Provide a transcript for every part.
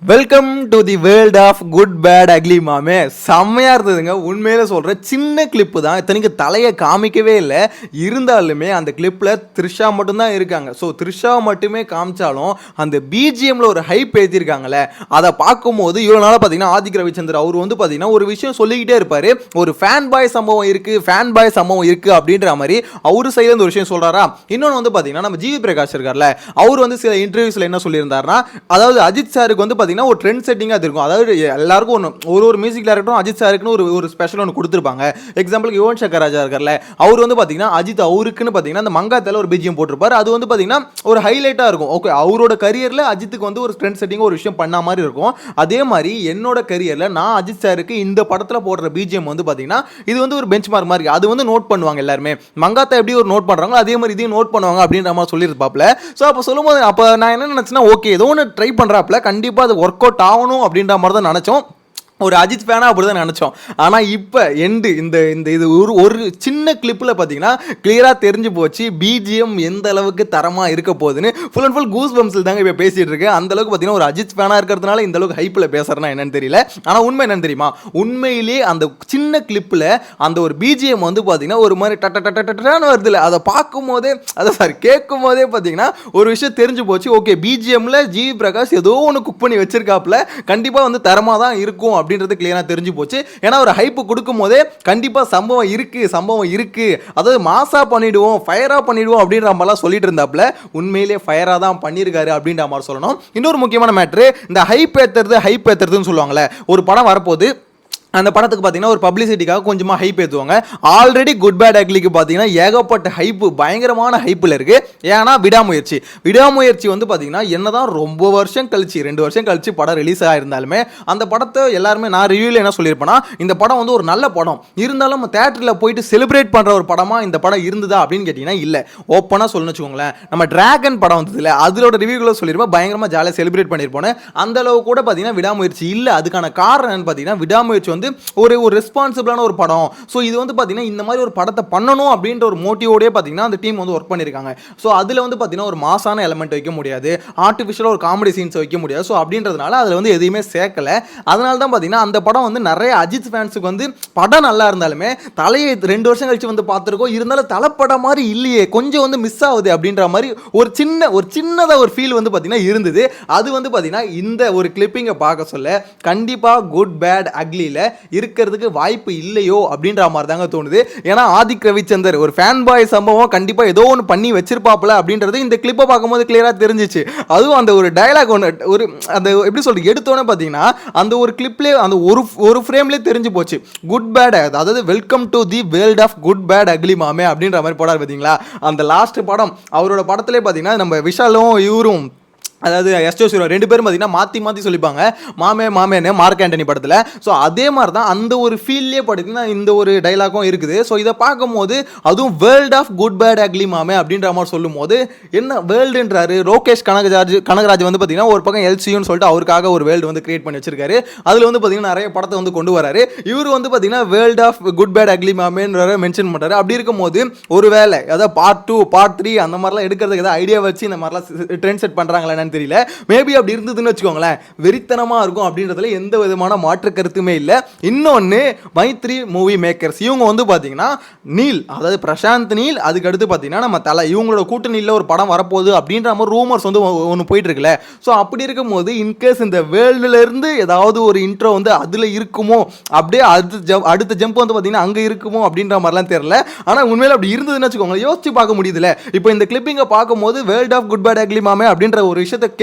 Welcome to the world of good bad ugly மாமே. செம்மையாக இருந்ததுங்க. உண்மையில சொல்கிறேன், சின்ன கிளிப்பு தான், இத்தனைக்கு தலையை காமிக்கவே இல்லை. இருந்தாலுமே அந்த கிளிப்பில் த்ரிஷா மட்டும்தான் இருக்காங்க. ஸோ த்ரிஷா மட்டுமே காமிச்சாலும் அந்த பிஜிஎம்மில் ஒரு ஹைப் ஏற்றிருக்காங்களே, அதை பார்க்கும்போது இவ்வளோ நாளாக பார்த்தீங்கன்னா ஆதிக் ரவிச்சந்தர் அவர் வந்து பார்த்தீங்கன்னா ஒரு விஷயம் சொல்லிக்கிட்டே இருப்பார். ஒரு ஃபேன் பாய் சம்பவம் இருக்குது அப்படின்ற மாதிரி அவரு சைடில் இந்த ஒரு விஷயம் சொல்கிறாரா. இன்னொன்று வந்து பார்த்தீங்கன்னா நம்ம ஜிவி பிரகாஷ் இருக்கார்ல, அவர் வந்து சில இன்டர்வியூஸில் என்ன சொல்லியிருந்தாருன்னா, அதாவது அஜித் சாருக்கு வந்து ஒரு ட்ரெண்ட் செட்டிங்காக இருக்கும். அதாவது எல்லாருக்கும் ஒரு மியூசிக் டைரக்டரும் அஜித் சாருக்குன்னு ஒரு ஸ்பெஷல் ஒன்று கொடுத்துருப்பாங்க. எக்ஸாம்பிளுக்கு யுவன் சங்கர் ராஜா இருக்கார்ல, அவர் வந்து பார்த்தீங்கன்னா அஜித் அவருக்குன்னு பார்த்தீங்கன்னா அந்த மங்காத்தால ஒரு பிஜிஎம் போட்டிருப்பாரு. அது வந்து பார்த்தீங்கன்னா ஒரு ஹைலைட்டாக இருக்கும். ஓகே, அவரோட கரியரில் அஜித்துக்கு வந்து ஒரு ட்ரெண்ட் செட்டிங் ஒரு விஷயம் பண்ண மாதிரி இருக்கும். அதே மாதிரி என்னோட கரியரில் நான் அஜித் சாருக்கு இந்த படத்தில் போடுற பிஜிஎம் வந்து பார்த்தீங்கன்னா இது வந்து ஒரு பெஞ்ச் மார்க் மாதிரி, அது வந்து நோட் பண்ணுவாங்க எல்லாருமே. மங்காத்தா எப்படி ஒரு நோட் பண்ணுறாங்களோ அதே மாதிரி இதையும் நோட் பண்ணுவாங்க அப்படின்ற மாதிரி சொல்லியிருப்பாப்ல. ஸோ அப்போ சொல்லும்போது அப்போ நான் என்ன நினச்சேன்னா, ஓகே ஏதோ ஒன்று ட்ரை பண்ணுறாப்புல, கண்டிப்பாக அது ஒர்க் அவுட் ஆகணும் அப்படின்ற மாதிரி தான் நினச்சோம். ஒரு அஜித் ஃபேனா அப்படி தான் நினச்சோம். ஆனால் இப்போ இது ஒரு சின்ன கிளிப்பில் பார்த்தீங்கன்னா கிளியராக தெரிஞ்சு போச்சு பிஜிஎம் எந்த அளவுக்கு தரமாக இருக்க போகுதுன்னு. ஃபுல் அண்ட் ஃபுல் கூஸ் பம்ஸில் தாங்க இப்போ பேசிகிட்டு இருக்கு. அந்த அளவுக்கு பார்த்தீங்கன்னா ஒரு அஜித் ஃபேனாக இருக்கிறதுனால இந்த அளவுக்கு ஹைப்பில் பேசுகிறேன்னா என்னன்னு தெரியல. ஆனால் உண்மை என்னன்னு தெரியுமா, உண்மையிலேயே அந்த சின்ன கிளிப்பில் அந்த ஒரு பிஜிஎம் வந்து பார்த்தீங்கன்னா ஒரு மாதிரி டட்டான்னு வருது இல்லை, அதை பார்க்கும் போதே கேட்கும் போதே பார்த்தீங்கன்னா ஒரு விஷயம் தெரிஞ்சு போச்சு. ஓகே, பிஜிஎம்ல ஜிவி பிரகாஷ் ஏதோ ஒன்று குக் பண்ணி வச்சிருக்காப்புல, கண்டிப்பாக வந்து தரமாக தான் இருக்கும் அப்படின்றது கிளியரா தெரிஞ்சு போச்சு. ஏன்னா ஒரு ஹைப் கொடுக்கும் போதே கண்டிப்பா சம்பவம் இருக்கு, அதாவது மாசா பண்ணிடுவோம், ஃபயரா பண்ணிடுவோம் அப்படின்ற மாதிரிலாம் சொல்லிட்டு இருந்தாப்ல. உண்மையிலேயே ஃபயரா தான் பண்ணியிருக்காரு அப்படின்ற மாதிரி சொல்லணும். இன்னொரு முக்கியமான மேட்ரு, இந்த ஹைப் ஏத்துறதுன்னு சொல்லுவாங்கல்ல, ஒரு படம் வரப்போகுது, அந்த படத்துக்கு பார்த்தீங்கன்னா ஒரு பப்ளிசிட்டிக்காக கொஞ்சமாக ஹைப் ஏற்றுவாங்க. ஆல்ரெடி குட் பேட் அக்லிக்கு பார்த்தீங்கன்னா ஏகப்பட்ட ஹைப்பு, பயங்கரமான ஹைப்பில் இருக்குது. ஏன்னா விடாமுயற்சி வந்து பார்த்தீங்கன்னா என்னதான் ரொம்ப வருஷம் கழிச்சு 2 வருஷம் கழிச்சு படம் ரிலீஸ் ஆகிருந்தாலுமே அந்த படத்தை எல்லாருமே, நான் ரிவ்யூவில் என்ன சொல்லியிருப்பேன்னா, இந்த படம் வந்து ஒரு நல்ல படம் இருந்தாலும் தேட்டரில் போயிட்டு செலிப்ரேட் பண்ணுற ஒரு படமாக இந்த படம் இருந்ததா அப்படின்னு கேட்டிங்கன்னா இல்லை. ஓப்பனாக சொல்லணும்னு வச்சுக்கோங்களேன், நம்ம டிராகன் படம் வந்தது இல்லை, அதோட ரிவ்யூகளை சொல்லியிருப்போம், பயங்கரமாக ஜாலியாக செலிப்ரேட் பண்ணியிருப்போம். அந்த அளவு கூட பார்த்தீங்கன்னா விடாமுயற்சி இல்லை. அதுக்கான காரணம் என்னன்னு பார்த்தீங்கன்னா, விடாமுயற்சி வந்து ஒரு ரெஸ்பான்சிபிளான ஒரு படம். ஸோ இது வந்து பார்த்தீங்கன்னா இந்த மாதிரி ஒரு படத்தை பண்ணணும் அப்படின்ற ஒரு மோட்டிவோடய பார்த்தீங்கன்னா அந்த டீம் வந்து ஒர்க் பண்ணியிருக்காங்க. ஸோ அதில் வந்து பார்த்தீங்கன்னா ஒரு மாசான எலமெண்ட் வைக்க முடியாது, ஆர்டிஃபிஷியலாக ஒரு காமெடி சீன்ஸ் வைக்க முடியாது. ஸோ அப்படின்றதுனால அதில் வந்து எதையுமே சேர்க்கலை. அதனால தான் பார்த்தீங்கன்னா அந்த படம் வந்து நிறைய அஜித் ஃபேன்ஸுக்கு வந்து படம் நல்லா இருந்தாலுமே தலையை 2 வருஷம் கழிச்சு வந்து பார்த்துருக்கோம், இருந்தாலும் தலைப்படம் மாதிரி இல்லையே, கொஞ்சம் வந்து மிஸ் ஆகுது அப்படின்ற மாதிரி ஒரு சின்னதாக ஒரு ஃபீல் வந்து பார்த்தீங்கன்னா இருந்தது. அது வந்து பார்த்தீங்கன்னா இந்த ஒரு கிளிப்பிங்கை பார்க்க சொல்ல கண்டிப்பாக குட் பேட் அக்லியில் இருக்கிறதுக்கு வாய்ப்பு இல்லையோ அப்படின்ற மாதிரி தாங்க தோணுது. ஏன்னா ஆதிக் ரவிச்சந்தர் ஒரு ஃபேன் பாய் சம்பவம் கண்டிப்பாக ஏதோ ஒன்று பண்ணி வச்சிருப்பாப்ல அப்படின்றது இந்த கிளிப்பை பார்க்கும்போது கிளியராக தெரிஞ்சிச்சு. அதுவும் அந்த ஒரு டயலாக் ஒன்று, ஒரு அந்த எப்படி சொல்றது, எடுத்தோன்னே பார்த்தீங்கன்னா அந்த ஒரு கிளிப்லேயே அந்த ஒரு ஃப்ரேம்லேயே தெரிஞ்சு போச்சு குட் பேட், அதாவது welcome to the world of good bad ugly மாமே அப்படின்ற மாதிரி போடாரு பார்த்தீங்களா. அந்த லாஸ்ட் படம் அவரோட படத்திலே பார்த்தீங்கன்னா நம்ம விஷாலும் இவரும், அதாவது எஸ்டோ 2 பேரும் பார்த்தீங்கன்னா மாற்றி சொல்லிப்பாங்க மாமேன்னு மார்க் ஆண்டனி படத்தில். ஸோ அதே மாதிரி தான் அந்த ஒரு ஃபீல்லே பார்த்தீங்கன்னா இந்த ஒரு டைலாகும் இருக்குது. ஸோ இதை பார்க்கும்போது அதுவும் world of good bad ugly மாமே அப்படின்ற மாதிரி சொல்லும் போது என்ன வேர்ல்டுன்றாரு. ரோகேஷ் கனகராஜ் வந்து பார்த்தீங்கன்னா ஒரு பக்கம் எல்சியூன்னு சொல்லிட்டு அவருக்காக ஒரு வேர்ல்டு வந்து கிரியேட் பண்ணி வச்சிருக்காரு. அதில் வந்து பார்த்தீங்கன்னா நிறைய படத்தை வந்து கொண்டு வராரு. இவர் வந்து பார்த்தீங்கன்னா world of good bad ugly மாமேன்ற மென்ஷன் பண்ணுறாரு. அப்படி இருக்கும்போது ஒரு வேலை அதாவது பார்ட் 2 பார்ட் 3 அந்த மாதிரிலாம் எடுக்கிறதுக்கு ஏதாவது ஐடியா வச்சு இந்த மாதிரிலாம் ட்ரெண்ட் செட் பண்ணுறாங்களா தெரியல. மேபி அப்படி இருந்ததுன்னு வச்சுக்கோங்களேன், வெறித்தனமா இருக்கும் அப்படின்றதுல எந்த விதமான மாற்று கருத்துமே இல்லை. இன்னொன்று மைத்ரி மூவி மேக்கர்ஸ் இவங்க வந்து பார்த்தீங்கன்னா நீல், அதாவது பிரசாந்த் நீல், அதுக்கு அடுத்து பார்த்தீங்கன்னா நம்ம தலை, இவங்களோட கூட்டணியில் ஒரு படம் வரப்போகுது அப்படின்ற மாதிரி ரூமர்ஸ் வந்து ஒன்று போயிட்டு இருக்குல்ல. ஸோ அப்படி இருக்கும்போது இன்கேஸ் இந்த வேர்ல்டுல இருந்து ஏதாவது ஒரு இன்ட்ரோ வந்து அதில் இருக்குமோ, அப்படியே அடுத்த ஜம்ப் வந்து பார்த்தீங்கன்னா அங்கே இருக்குமோ அப்படின்ற மாதிரிலாம் தெரியல. ஆனால் உண்மையில் அப்படி இருந்ததுன்னு வச்சுக்கோங்க, யோசிச்சு பார்க்க முடியுதுல்ல. இப்போ இந்த கிளிப்பிங்கை பார்க்கும்போது world of good bad ugly மாமே அப்படின்ற ஒரு விஷயத்தை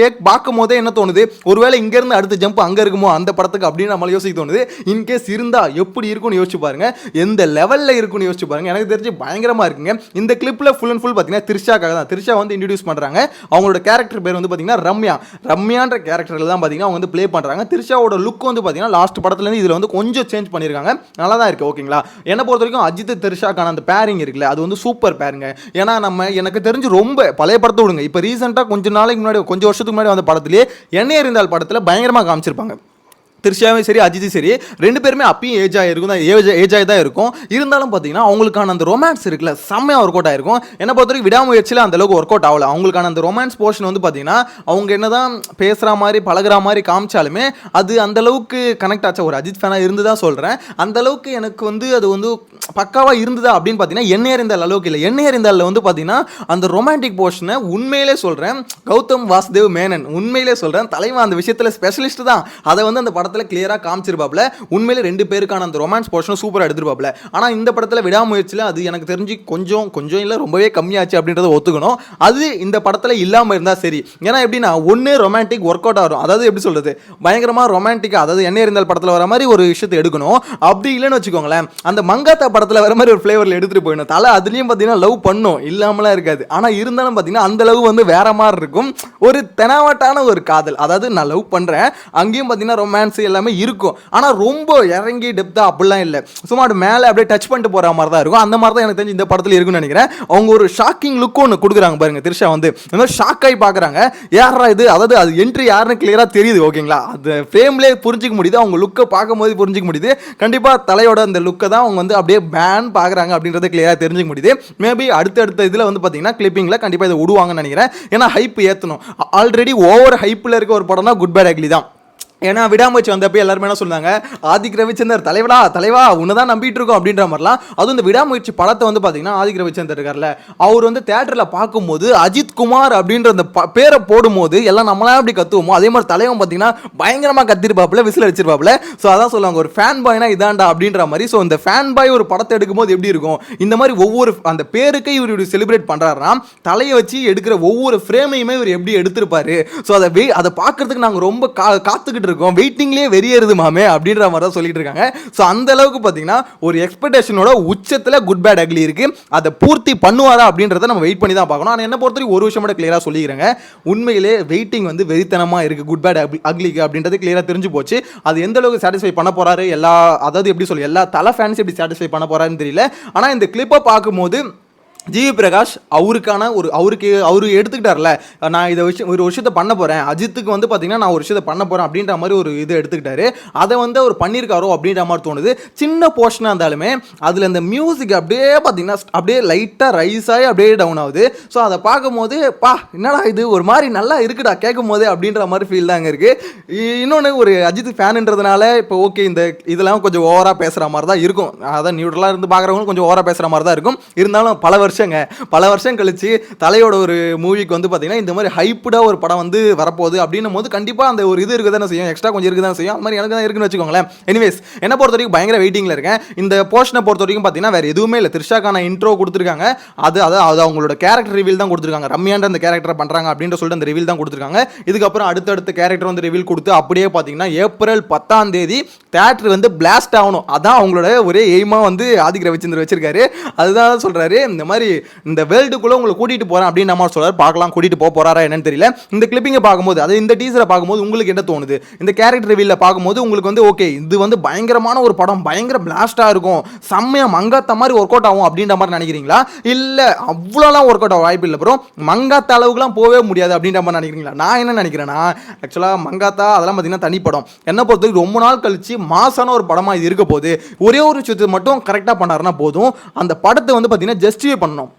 பார்க்கும் போதே என்ன தோணுது, ஒருவேளை இங்க இருந்து அடுத்த ஜம்ப் அங்க இருக்குமோ அந்த படத்துக்கு அப்படின்னு நம்மள யோசிக்க தோணுது. இன்கேஸ் இருந்தா எப்படி இருக்கும்னு யோசிச்சு பாருங்க, எந்த லெவல்ல இருக்கும்னு யோசிச்சு பாருங்க. எனக்கு தெரிஞ்சு பயங்கரமா இருக்குங்க. இந்த கிளிப்ல ஃபுல் அண்ட் ஃபுல் பாத்தீங்கன்னா த்ரிஷாக்காக தான். த்ரிஷா வந்து இன்ட்ரோடியூஸ் பண்றாங்க. அவங்களோட கேரக்டர் பேர் வந்து பாத்தீங்கன்னா ரம்யான்ற கேரக்டர்ல தான் பாத்தீங்கன்னா அவங்க வந்து ப்ளே பண்றாங்க. த்ரிஷாவோட லுக் வந்து பாத்தீங்கன்னா லாஸ்ட் படத்துல இருந்து இதுல வந்து கொஞ்சம் சேஞ்ச் பண்ணிருக்காங்க. நல்லா தான் இருக்கு. ஓகேங்களா, என்ன பொறுத்த வரைக்கும் அஜித் த்ரிஷாக்கான அந்த பேரிங் இருக்குல்ல, அது வந்து சூப்பர் பேருங்க. ஏன்னா எனக்கு தெரிஞ்சு ரொம்ப பழைய படத்தை விடுங்க, இப்போ ரீசெண்டா கொஞ்ச நாளைக்கு முன்னாடி, கொஞ்சம் வருஷத்துக்கு முன்னாடி வந்த படத்திலே என்ன இருந்தால் படத்தில் பயங்கரமாக காமிச்சிருப்பாங்க. த்ரிஷாவும் சரி அஜித்தும் சரி ரெண்டு பேருமே அப்பயும் ஏஜ் ஆகி தான் இருக்கும். இருந்தாலும் பார்த்தீங்கன்னா அவங்களுக்கான அந்த ரொமான்ஸ் இருக்குல்ல செம்மையாக ஒர்க் அவுட் ஆயிருக்கும். என்ன பொறுத்த வரைக்கும் விடாமுயற்சியில் அந்த அளவுக்கு ஒர்க் அவுட் ஆகல. அவங்களுக்கான அந்த ரொமான்ஸ் போர்ஷன் வந்து பார்த்தீங்கன்னா அவங்க என்னதான் பேசுகிற மாதிரி பழகிற மாதிரி காமிச்சாலுமே அது அந்த அளவுக்கு கனெக்ட் ஆச்சா. ஒரு அஜித் ஃபேனாக இருந்து தான் சொல்கிறேன். அந்த அளவுக்கு எனக்கு வந்து அது வந்து பக்காவாக இருந்ததா அப்படின்னு பார்த்தீங்கன்னா எண்ணெய் அறிந்தால் அளவுக்கு இல்லை. எண்ணெய் அறிந்தாலில் வந்து பார்த்தீங்கன்னா அந்த ரொமான்டிக் போர்ஷனை உண்மையிலே சொல்கிறேன், கௌதம் வாசுதேவ் மேனன் உண்மையிலே சொல்கிறேன் தலைவன் அந்த விஷயத்தில் ஸ்பெஷலிஸ்ட் தான். அதை வந்து அந்த படத்தில் கிளியராக காமிச்சிருப்பாப்ல. உண்மையிலே ரெண்டு பேருக்கான அந்த ரொமான்ஸ் போர்ஷன் சூப்பராக எடுத்துருப்பாப்ல. ஆனால் இந்த படத்தில் விடாமுயற்சியில் அது எனக்கு தெரிஞ்சு கொஞ்சம் இல்லை ரொம்பவே கம்மியாச்சு அப்படின்றத ஒத்துக்கணும். அது இந்த படத்தில் இல்லாமல் இருந்தால் சரி. ஏன்னா எப்படின்னா ஒன்று ரொமான்டிக் ஒர்க் அவுட் ஆகும், அதாவது எப்படி சொல்கிறது பயங்கரமாக ரொமான்டிக்காக, அதாவது என்ன இருந்தால் படத்தில் வர மாதிரி ஒரு விஷயத்தை எடுக்கணும். அப்படி இல்லைன்னு வச்சுக்கோங்களேன் அந்த மங்காத்தா படத்தில் வர மாதிரி ஒரு ஃப்ளேவரில் எடுத்துகிட்டு போயிடணும். தலை அதுலேயும் பார்த்தீங்கன்னா லவ் பண்ணும் இல்லாமலாம் இருக்காது. ஆனால் இருந்தாலும் பார்த்தீங்கன்னா அந்த லவ் வந்து வேற மாதிரி இருக்கும். ஒரு தெனாவட்டான ஒரு காதல், அதாவது நான் லவ் பண்ணுறேன் அங்கேயும் பார்த்தீங்கன்னா ரொமான்ஸ் எல்லாமே இருக்கும். ஆனால் ரொம்ப இறங்கி டெப்த்தாக அப்படிலாம் இல்லை. சும்மா மேலே அப்படியே டச் பண்ணிட்டு போகிற மாதிரி தான் இருக்கும். அந்த மாதிரி தான் எனக்கு தெரிஞ்சு இந்த படத்தில் இருக்குன்னு நினைக்கிறேன். அவங்க ஒரு ஷாக்கிங் லுக் ஒன்று கொடுக்குறாங்க பாருங்க. த்ரிஷா வந்து இந்த மாதிரி ஷாக் ஆகி பார்க்குறாங்க, யாரா இது, அதாவது அது என்ட்ரி யாருன்னு கிளியராக தெரியுது. ஓகேங்களா, அது ஃப்ரேம்லேயே புரிஞ்சிக்க முடியுது, அவங்க லுக்கை பார்க்கும் போது புரிஞ்சிக்க முடியுது. கண்டிப்பாக தலையோட அந்த லுக்கை தான் அவங்க வந்து அப்படியே பேன் பார்க்குறாங்க அப்படின்றத கிளியராக தெரிஞ்சிக்க முடியுது. மேபி அடுத்த இதில் வந்து பார்த்தீங்கன்னா கிளிப்பிங்கில் கண்டிப்பாக இதை விடுவாங்கன்னு நினைக்கிறேன். ஏன்னா ஹைப் ஏற்றணும். ஆல்ரெடி ஓவர் ஹைப்பில் இருக்க ஒரு படம் தான் குட் பேட் அக்லி தான். ஏன்னா விடாமுயற்சி வந்தப்போ எல்லாருமே என்ன சொன்னாங்க, ஆதிக் ரவிச்சந்தர் தலைவா உன்னதான் நம்பிட்டு இருக்கோம் அப்படின்ற மாதிரிலாம். அதுவும் இந்த விடாமுயற்சி படத்தை வந்து பார்த்தீங்கன்னா ஆதிக் ரவிச்சந்தர் இருக்கார்ல, அவர் வந்து தேட்டரில் பார்க்கும்போது அஜித் குமார் அப்படின்ற அந்த பேரை போடும்போது எல்லாம் நம்மளாம் எப்படி கத்துவோமோ அதே மாதிரி தலைவன் பார்த்தீங்கன்னா பயங்கரமாக கத்திருப்பாப்புல, விசில் அடிச்சிருப்பாப்புல. ஸோ அதான் சொல்லுவாங்க ஒரு ஃபேன் பாய்னா இதாண்டா அப்படின்ற மாதிரி. ஸோ இந்த ஃபேன் பாய் ஒரு படத்தை எடுக்கும்போது எப்படி இருக்கும், இந்த மாதிரி ஒவ்வொரு அந்த பேருக்கே இவர் இப்படி செலிப்ரேட் பண்ணுறாருனா தலையை வச்சு எடுக்கிற ஒவ்வொரு ஃப்ரேமையுமே இவர் எப்படி எடுத்திருப்பாரு. ஸோ அதை பார்க்கறதுக்கு நாங்கள் ரொம்ப காத்துக்கிட்டு இருக்கோம், வெயிட்டிங்லேயே வெறியேறுது மாமே அப்படின்ற மாதிரி தான் சொல்லிட்டு இருக்காங்க. ஸோ அந்த அளவுக்கு பார்த்தீங்கன்னா ஒரு எக்ஸ்பெக்டேஷனோட உச்சத்தில் குட் பேட் அக்லி இருக்கு. அதை பூர்த்தி பண்ணுவாரா அப்படின்றத நம்ம வெயிட் பண்ணி தான் பார்க்கணும். ஆனால் என்ன பொறுத்தவரைக்கும் ஒரு விஷயம் மட்டும் கிளியராக சொல்லிக்கிறேங்க, உண்மையிலே வெயிட்டிங் வந்து வெறித்தனமாக இருக்கு குட் பேட் அக்லிக்கு அப்படின்றது கிளியராக தெரிஞ்சு போச்சு. அது எந்த அளவுக்கு சாட்டிஸ்ஃபை பண்ண போறாரு அதாவது எப்படி சொல்லி எல்லா தலை ஃபேன்ஸ் எப்படி சாட்டிஸ்ஃபை பண்ண போறாருன்னு தெரியல. ஆனால் இந்த கிளிப்பை பார்க்கும்போது ஜிவி பிரகாஷ் அவரு எடுத்துக்கிட்டார்ல, நான் இதை ஒரு விஷயத்தை பண்ண போகிறேன், அஜித்துக்கு வந்து பார்த்தீங்கன்னா நான் ஒரு விஷயத்தை பண்ண போகிறேன் அப்படின்ற மாதிரி ஒரு இது எடுத்துக்கிட்டாரு. அதை வந்து அவர் பண்ணியிருக்காரோ அப்படின்ற மாதிரி தோணுது. சின்ன போர்ஷனாக இருந்தாலுமே அதில் இந்த மியூசிக் அப்படியே பார்த்தீங்கன்னா அப்படியே லைட்டாக ரைஸ் ஆகி அப்படியே டவுன் ஆகுது. ஸோ அதை பார்க்கும்போது என்னடா இது ஒரு மாதிரி நல்லா இருக்குடா கேட்கும் போதே அப்படின்ற மாதிரி ஃபீல் தாங்க இருக்குது. இன்னொன்று ஒரு அஜித் ஃபேனுன்றதுனால இப்போ ஓகே இந்த இதெல்லாம் கொஞ்சம் ஓவராக பேசுகிற மாதிரி தான் இருக்கும். அதான் நியூட்ரலாக இருந்து பார்க்குறவங்களும் கொஞ்சம் ஓவராக பேசுகிற மாதிரி தான் இருக்கும். இருந்தாலும் பல வருஷம் கழிச்சு தலையோட ஒரு மூவிக்கு வந்து பார்த்தீங்கன்னா இந்த மாதிரி ஹைப்டாக ஒரு படம் வந்து வரப்போகுது அப்படின்னும் போது கண்டிப்பாக அந்த ஒரு இது இருக்க தானே செய்யும், எக்ஸ்ட்ரா கொஞ்சம் இருக்க தான் செய்யும். அந்த மாதிரி எனக்கு தான் இருக்குன்னு வச்சுக்கோங்களேன். எனிவேஸ் என்ன பொறுத்த வரைக்கும் பயங்கர வெயிட்டிங்கில் இருக்கேன். இந்த போர்ஷனை பொறுத்த வரைக்கும் பார்த்தீங்கன்னா வேறு எதுவுமே இல்லை. த்ரிஷாக்கான இன்ட்ரோ கொடுத்துருக்காங்க, அது அவங்களோட கேரக்டர் ரிவீல் தான் கொடுத்துருக்காங்க. ரம்யான்ற அந்த கேரக்டரை பண்ணுறாங்க அப்படின்னு சொல்லிட்டு அந்த ரிவீல் தான் கொடுத்துருக்காங்க. இதுக்கப்புறம் அடுத்தடுத்த கேரக்டர் வந்து ரிவீல் கொடுத்து அப்படியே பார்த்தீங்கன்னா ஏப்ரல் 10ஆம் தேதி தேட்டர் வந்து பிளாஸ்ட் ஆகணும். அதான் அவங்களோட ஒரே எய்மாக வந்து ஆதிக் ரவிச்சந்தர் வச்சிருக்காரு. அதுதான் சொல்கிறாரு இந்த மாதிரி இந்த வேர்ல்டுக்குள்ள உங்களை கூட்டிட்டு போறேன் அப்படின்னு நம்ம சொல்றாரு. பார்க்கலாம் கூட்டிட்டு போறாரா என்னன்னு தெரியல. இந்த கிளிப்பிங்கை பார்க்கும்போது அது இந்த டீசரை பார்க்கும்போது உங்களுக்கு என்ன தோணுது, இந்த கேரக்டர் ரிவீல்ல பார்க்கும்போது உங்களுக்கு வந்து ஓகே இது வந்து பயங்கரமான ஒரு படம், பயங்கர பிளாஸ்டா இருக்கும், செம்மையா மங்காத்த மாதிரி ஒர்க் அவுட் ஆகும் அப்படின்ற மாதிரி நினைக்கிறீங்களா, இல்ல அவ்வளோலாம் ஒர்க் அவுட் ஆகும் வாய்ப்பு இல்லை ப்ரோ, மங்காத்த அளவுக்குலாம் போகவே முடியாது அப்படின்ற மாதிரி நினைக்கிறீங்களா? நான் என்ன நினைக்கிறேன்னா ஆக்சுவலா மங்காத்தா அதெல்லாம் பார்த்தீங்கன்னா தனி படம். என்ன பொறுத்தவரைக்கும் ரொம்ப நாள் கழிச்சு மாசான ஒரு படமா இது இருக்க போது ஒரே ஒரு விஷயத்தை மட்டும் கரெக்டாக பண்ணாருன்னா போதும். அந்த படத்தை வந்து பார்த்தீங்கன்னா ஜஸ்டிஃபை பண்ணணும்.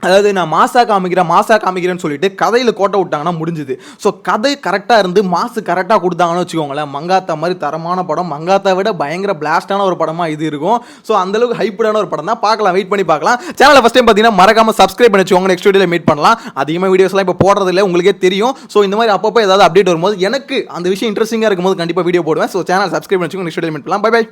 அதாவது நான் மாசா காமிக்கிறேன்னு சொல்லிட்டு கதையில் கோட்டை விட்டாங்கன்னா முடிஞ்சுது. ஸோ கதை கரெக்டாக இருந்து மாசு கரெக்டாக கொடுத்தாங்கன்னு வச்சுக்கோங்களேன், மங்காத்தா மாதிரி தரமான படம், மங்காத்தா விட பயங்கர பிளாஸ்டான ஒரு படமாக இது இருக்கும். ஸோ அந்தளவுக்கு ஹைப்டான ஒரு படம் தான். பார்க்கலாம், வெயிட் பண்ணி பார்க்கலாம். சேனலை ஃபஸ்ட் டைம் பார்த்தீங்கன்னா மறக்காம சப்ஸ்கிரைப் பண்ணி வச்சுக்கோங்க. நெக்ஸ்ட் வீடியோவில் மீட் பண்ணலாம். அதிகமாக வீடியோஸ்லாம் இப்போ போடுறதில்ல, உங்களுக்கே தெரியும். ஸோ இந்த மாதிரி அப்பப்போ ஏதாவது அப்டேட் வரும்போது எனக்கு அந்த விஷயம் இன்ட்ரெஸ்டிங்காக இருக்கும்போது கண்டிப்பாக வீடியோ போடுவேன். ஸோ சேனல் சப்ஸ்கிரைப் பண்ணி வச்சுக்கோங்க. நெக்ஸ்ட் வீடியோவில் மீட் பண்ணலாம். Bye by.